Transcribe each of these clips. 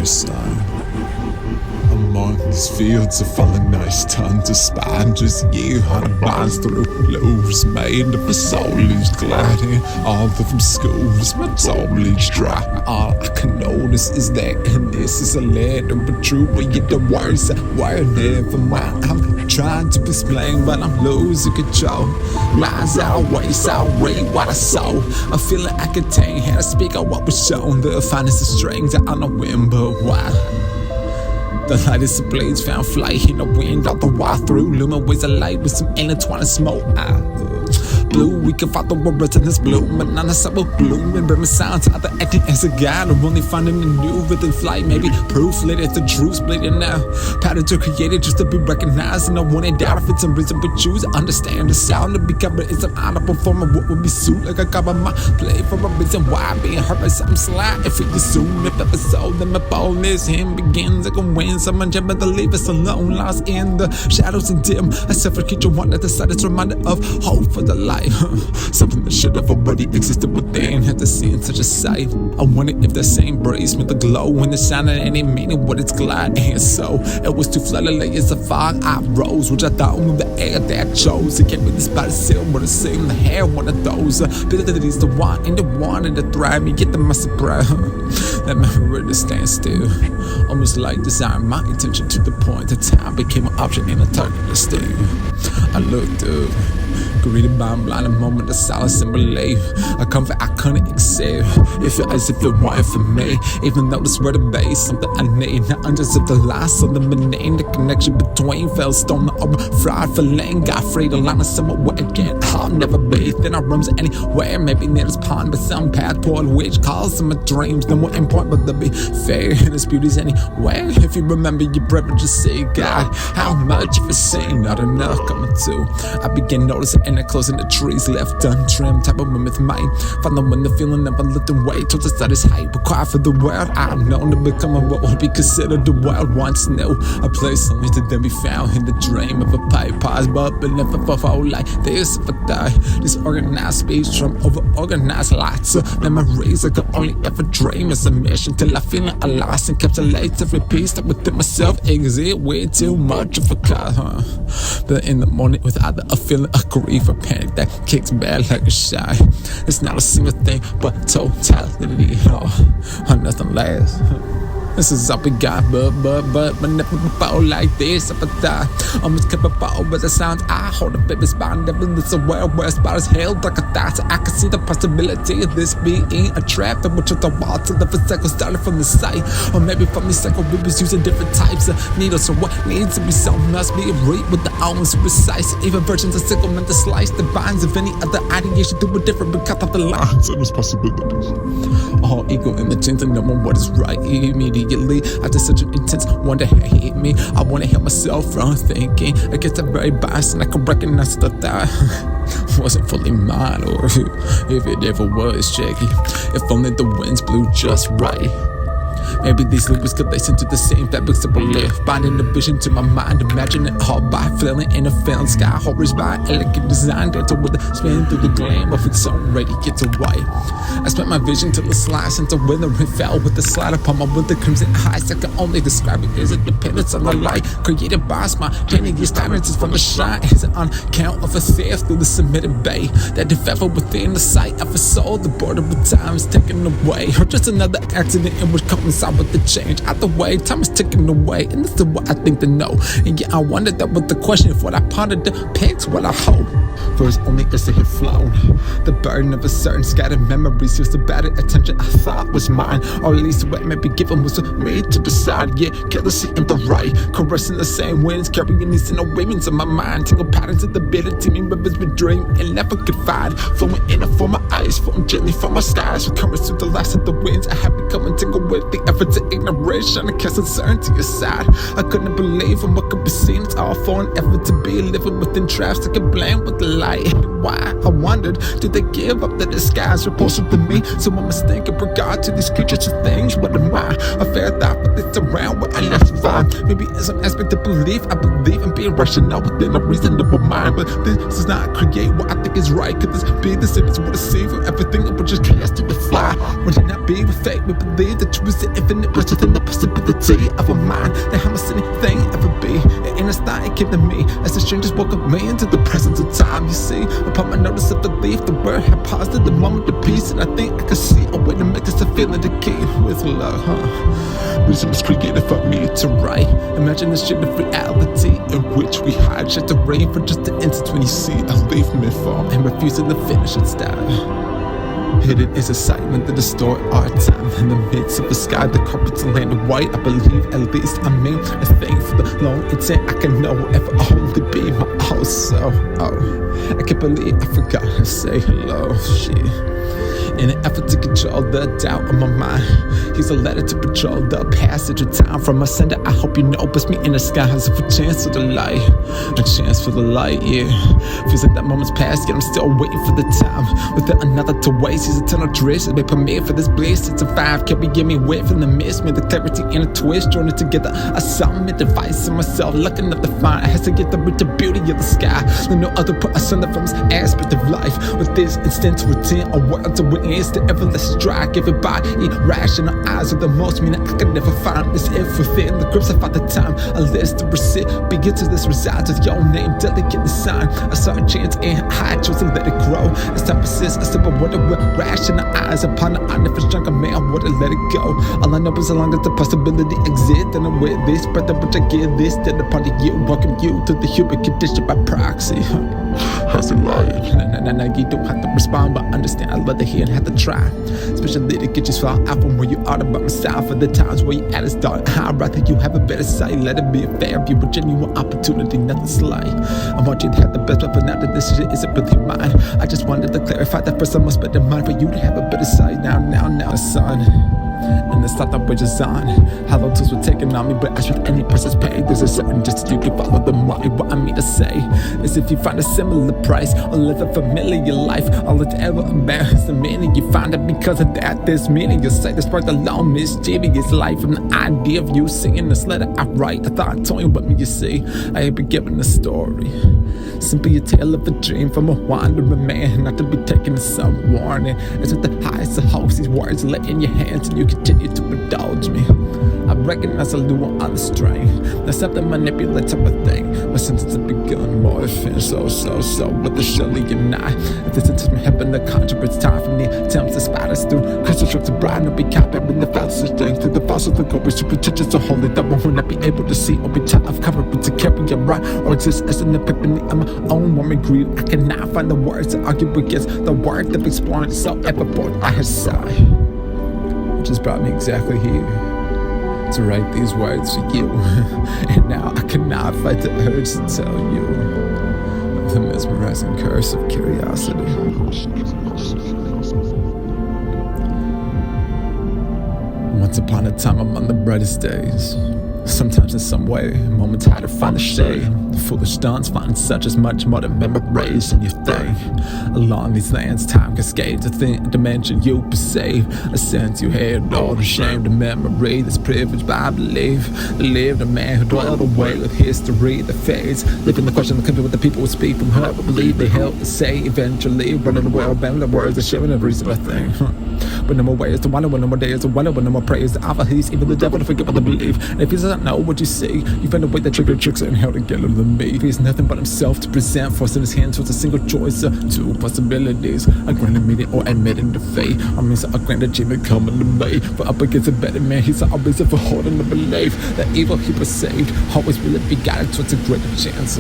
sign. Among these fields of fallen ice, tons of spiders, you hunt binds through loaves made of a soul leaves gliding. All of them schools, my soul bleeds dry. All I can notice is that, and this is a letter, but true, but yet the words that were never mine. I'm trying to explain, but I'm losing control. Lies always outweigh what I saw. A feeling I contain, had to speak of what was shown. The finest of strings that I know when, but why? The lightest of blades found flight in the wind, all the while through lumen waves of light with some intertwining smoke. Blue, we can follow a resonance bloom, and on a subtle gloom, and bring sounds either acting as a guide or only finding a new within flight. Maybe proof later, it's the truth splitting now. Patterns are created just to be recognized, and no one in doubt if it's a reason we choose. Understand the sound to be covered is an honorable form of what would be suit. Like I cover my play for a reason why being hurt by something slight. If we assume if ever so, then my boldness him begins. I can win someone jumping to leave us alone, lost in the shadows and dim. A suffocate you one at the side is reminded of hope for the light. Something that should have already existed within, had to see in such a sight. I wonder if that same breeze made the glow when the sound had any meaning what it's glad. And so it was too flooded layers of fog I rose, which I thought moved the air that I chose. It can't be this body seal, but it's same the hair, one of those abilities to want and to want and to thrive. Me get them my surprise. That memory to stand still, almost like desiring my attention to the point that time became an option in a target to steal. I looked up, greeted by a blinding moment of silence and relief. A comfort I couldn't accept. It felt as if it wasn't for me, even though this were the base, something I need. Not unjust of the loss of the name, the connection between fell stone over fried fillet. Got free to line of somewhere again. I'll never be then I roams anywhere, maybe near this pond, but some path toward which calls in my dreams. No more important, but to be fair, this beauty's anywhere. If you remember your brother, just say, God, how much of a scene, not enough coming to. I began noticing and closing the trees left untrimmed, type of women's mind. Following the feeling of a lifting weight towards the status height, required for the world I've known to become a what would be considered the world once knew. A place only to then be found in the dream of a pipe pause, bubbling up a whole like this if I die. Disorganized speech from over organized lots of memories I could only ever dream as a mission till I feel I lost and encapsulate every piece that within myself exit way too much of a car, But in the morning with either a feeling of grief or panic that kicks back like a shot. It's not a single thing but totality, or nothing lasts. This is all we got, but never before like this. If I die, almost capable with the sound I hold a baby's bond. Never this a world where spiders held like a thought. So I can see the possibility of this being a trap that would trip the wall to the physical started from the sight. Or maybe from the cycle we was using different types of needles. So what needs to be sown must be read with the arms precise. Even versions of sickle meant to slice the binds of any other ideation through a different but cut off the lines and its possibilities. All ego in the chance of knowing what is right immediately. After such an intense wonder hit me, I wanna help myself from thinking. I guess I'm very biased and I can recognize the thought wasn't fully mine, or if it ever was, checky. If only the winds blew just right. Maybe these lyrics could lace into the same fabrics that we live. Binding the vision to my mind, imagine it all by feeling in a film sky. Horrors by elegant design, dancing with a spin through the gleam of its own radiance of white. I spent my vision till it sliced into wither and fell with a slide upon my winter crimson eyes. I can only describe it as a dependence on the light created by spontaneous dimensions from the shine. It's an uncount of a theft through the submitted bay that developed within the sight of a soul. The border with time is taken away, or just another accident in which coincides with the change. Either way, time is ticking away, and this is what I think to know. And yeah, I wonder that with the question of what I pondered depicts what I hope. For it's only as it had flown, the burden of a certain scattered memories used the battered attention I thought was mine, or at least what may be given was for me to decide. Yeah, carelessly in the right, caressing the same winds, carrying these inner ravings of my mind. Tangled patterns of the ability, me rivers we dream and never could find, flowing in and for my eyes, flowing gently from my skies, recurring through the last of the winds. I have become entangled with the efforts of ignorance, trying to cast uncertainty aside. I couldn't believe in what could be seen. It's all for an effort to be living within traps to get blamed with the light. Why? I wondered, did they give up the disguise repulsive to me? So I'm mistaken in regard to these creatures or things. What am I? A fair thought, but it's around where I left to find. Maybe in some aspect of belief, I believe in being rational within a reasonable mind. But this does not create what I think is right. Could this be the sentence what I see for everything that would just cast to the fly? fly. Would it not be with fate? We believe that truth is the infinite, richer than the possibility of a mind. That how much anything ever be. It ain't a style, it came to me as the strangers welcomed me into the presence of time. You see, upon my notice of the leaf, the word had paused at the moment of peace, and I think I could see a way to make this a feeling to keep with love, Reason was created for me to write. Imagine this shit of reality in which we hijack the rain for just an instant when you see a leaf mid-fall and refusing to finish its style. Hidden is excitement that distort our time. In the midst of the sky, the carpets are landed white. I believe, at least I mean, a thing for the long intent I can know ever only be my own self. Oh, I can't believe I forgot to say hello, shit. In an effort to control the doubt of my mind, here's a letter to patrol the passage of time from my sender. I hope you know, puts me in the skies of a chance for the light, a chance for the light, yeah. Feels like that moment's past, yet I'm still waiting for the time. Without another to waste, his eternal drift has been permitted for this bliss. It's a 5, can we get me wet from the mist? Made the clarity in a twist, join it together. I saw me device in myself, looking up to find. I has to get the richer beauty of the sky. Let no other put asunder from this aspect of life. With this instant to attend a world to witness. The everlasting strike given by irrational eyes of the most meaning I could never find. This if within the grips of the time. A list to receive begins to this resides with your name delicately signed. I saw a chance and I chose to let it grow. As time persists, I still wonder with rational eyes upon the honest younger man would have let it go. All I know is as long as the possibility exists, and I'm with this brother, but I get this. Then upon you, welcome you to the human condition by proxy. How's it like? Nah, you don't have to respond, but understand I love to hear and have to try. Especially to get you far out from where you are about myself. For the times where you at is dark, I'd rather you have a better sight. Let it be a fair view, a genuine opportunity, nothing slight. I want you to have the best, but for now that this shit isn't really mine. I just wanted to clarify that for someone better mind, for you to have a better sight. Now, son. And it's not that we're just on. Hollow tools were taken on me, but as with any person's pay, there's a certain distance you can follow the money. What I mean to say is if you find a similar price or live a familiar life, all it's ever embarrass the meaning you find it because of that. There's meaning you say, despite the long mischievous life from the idea of you singing this letter I write. I thought I told you about me, you see. I ain't been given a story, simply a tale of a dream from a wandering man, not to be taken as some warning. It's with the highest of hopes, these words lay in your hands and you continue to indulge me. I recognize a lure on the string, that's not the manipulate type of thing. My sentence has begun morphing, so with the surely you're not. If this intent may happen to conjure, it's time for me attempts to spot us through crystal strips of bride, not be copied when the falsest thing through the false of the goal, which pretentious to holy that one will not be able to see or be tired of covering to carry it right or exist as an epiphany of my own woman greed. I cannot find the words to argue against the work of exploring so ever forth I had sighed, which has brought me exactly here to write these words for you. And now I cannot fight the urge to tell you of the mesmerizing curse of curiosity. Once upon a time among the brightest days, sometimes in some way, moments hard to find the shade. The foolish dawns finding such as much more than memories than you think. Along these lands, time cascades within a dimension you perceive. A sense you had all the shame, the memory that's privileged by belief. Lived a man who dwelled away with history that fades. Living the question that comes with the people who speak from her, but believe they help to say eventually. Running the world, bending the words, and sharing every single thing. But no more ways to wonder, when no more days to wonder, when no more praise to offer. He's even the devil to forget what to believe. And if he doesn't know what you see, you find a way that tricks and how to get him to me. He's nothing but himself to present, forcing his hands towards a single choice of two possibilities: a granted meeting or admitting defeat. I mean, so a granted achievement coming to me. For up against a better man, he's always ever holding the belief that evil he perceived always really be guided towards a greater chance.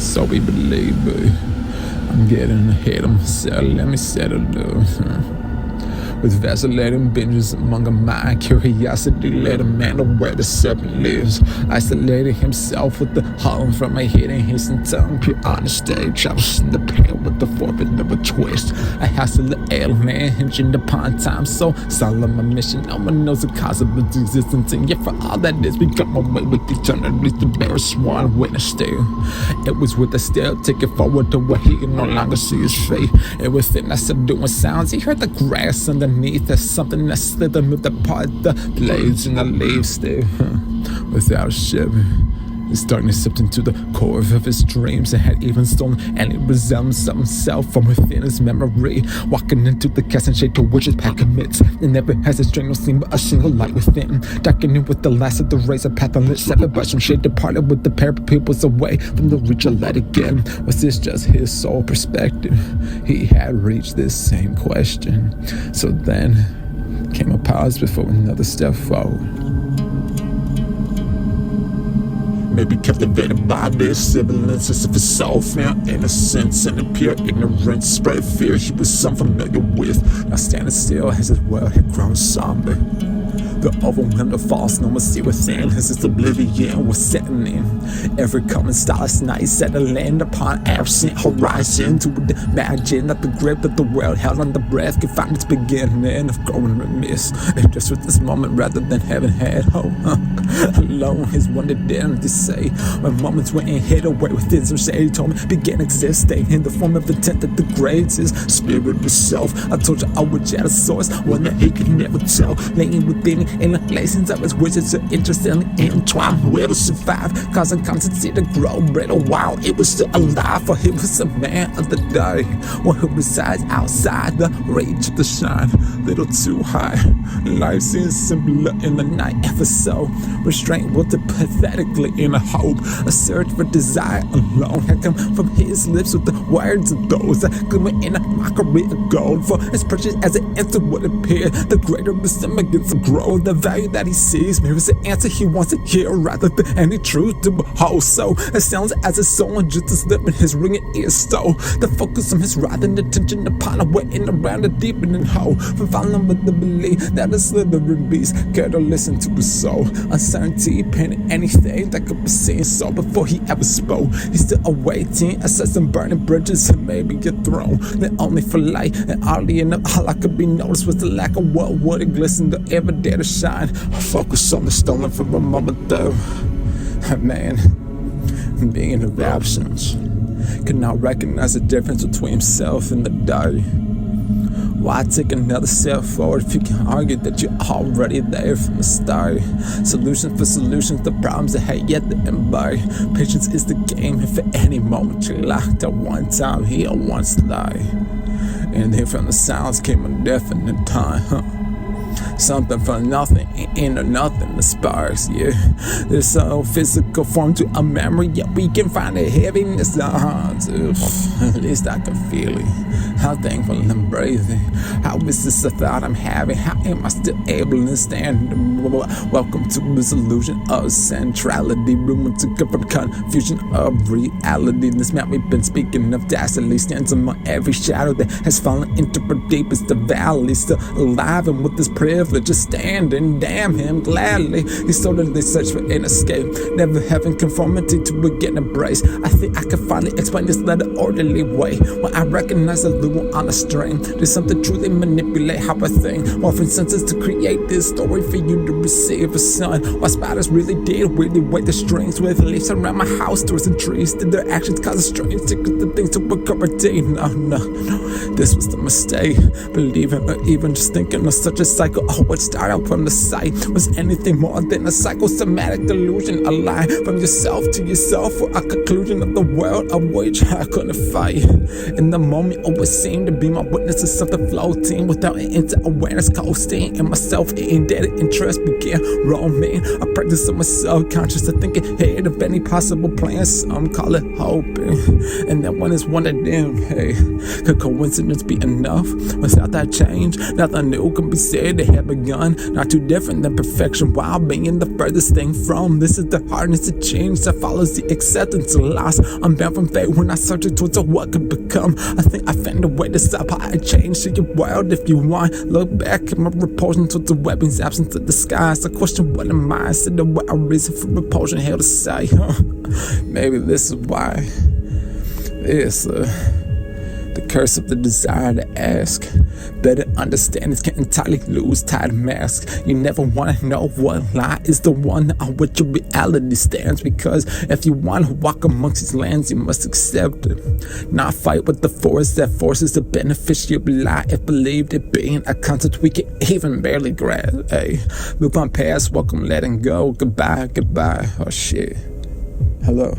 So we believe, but I'm getting ahead of myself. Let me settle down. With vacillating binges among a mind, curiosity led a man to where the serpent lives. Isolating himself with the hollow from my head and his tongue. Pure honesty, travels in the pale with the forbid of a twist. A hassle of alien hinging upon time, so solemn a mission. No one knows the cause of its existence, and yet for all that is, we come away with eternity to bear a sworn witness still. It was with a still taking forward to where he could no longer see his fate. It was then I subduing sounds, he heard the grass underneath. There's something that slithered, moved apart the blades and the leaves still. Without shiver, This darkness seeped into the core of his dreams and had even stolen any resemblance of himself from within his memory. Walking into the casting shade to which his path commits, and never has a strange no seen but a single light within. Darkening with the last of the rays of path on lit separate, but some shade departed with the pair of pupils away from the reach of light again. Was this just his sole perspective? He had reached this same question. So then came a pause before another step forward. Maybe captivated by this semblances of his soul, found innocence and a pure ignorance, spread fear he was unfamiliar with. Now standing still as his world had grown somber. The overwhelmed of false normalcy within as his oblivion was setting in. Every coming starless night set a land upon absent horizon to imagine that the grip that the world held on the breath could find its beginning of growing remiss. And just with this moment rather than having had hope, alone his wonder dared to say. When moments went and hid away within some shade, he told me began existing in the form of intent that degrades his spirit itself. I told you I would at a source, one that he could never tell, laying within in the lessons of his wishes so interestingly entwined. Will to survive, causing constancy to grow brittle while it was still alive. For he was a man of the day, one who resides outside the reach of the shine. Little too high, life seems simpler in the night, ever so restraint wilted pathetically in a hope. A search for desire alone had come from his lips with the words of those that glimmer in a mockery of gold. For as precious as it instant would appear, the greater the semblance of growth. The value that he sees mirrors the answer he wants to hear rather than any truth to behold. So it sounds as if someone just a slip in his ringing ears stole the focus on his writhing attention upon a waiting around a deepening hole. From following with the belief that a slithering beast cared to listen to his soul. Uncertainty painted anything that could be seen. So before he ever spoke, he's still awaiting, assessing burning bridges and maybe get thrown. Then only for light, and oddly enough, all I could be noticed was the lack of what would have glistened to ever dare to shine. Focus on the stolen from a moment though. Man, being of absence, could not recognize the difference between himself and the day. Why take another step forward if you can argue that you're already there from the start? Solutions for solutions, the problems that had yet to embark. Patience is the game, and for any moment you're locked at one time, he'll once lie. And then from the silence came a definite time, Something from nothing into nothing, the sparks, yeah. There's so physical form to a memory, yet we can find a heaviness in our hearts. At least I can feel it. How thankful and breathing. How is this a thought I'm having? How am I still able to stand? Welcome to resolution of centrality. Room to come from confusion of reality. This map we've been speaking of dastardly stands among every shadow that has fallen into the deepest of valleys. Still alive and with this privilege of standing, damn him gladly. He totally searched for an escape, never having conformity to again embrace. I think I can finally explain this letter orderly way. When I recognize the lure on a string, there's something truly manipulate how I think. Morphing senses to create this story for you to receive a son. Why spiders really did weirdly weight the strings with leaves around my house, doors and trees. Did their actions cause a strange secret things to occur a day? No, this was the mistake. Believing or even just thinking of such a cycle. Oh, what started from the sight was anything more than a psychosomatic illusion. A lie from yourself to yourself, or a conclusion of the world of which I couldn't fight. In the moment, always seemed to be my witness to something floating without an into awareness, coasting. And myself, indebted interest began roaming. A practice of myself, conscious of thinking ahead of any possible plans. Some call it hoping, and that one is one of them. Hey, could coincidence be enough? Without that change, nothing new can be said to have begun. Not too different than perfection, while being the furthest thing from. This is the hardness of change that follows the acceptance of loss. I'm bound from fate when I search towards what could become. I think I found a way to stop how I change to your world if you want. Look back at my repulsion towards the weapons, absence of the skies. I question what am I? Said the what a reason for repulsion, hell to say. Maybe this is why. The curse of the desire to ask. Better understandings can entirely lose tied masks. You never want to know what lie is the one on which your reality stands. Because if you want to walk amongst these lands, you must accept it. Not fight with the force that forces the beneficiary lie. If believed it being a concept we can even barely grasp. Hey, move on past, welcome, letting go. Goodbye, goodbye. Oh shit. Hello.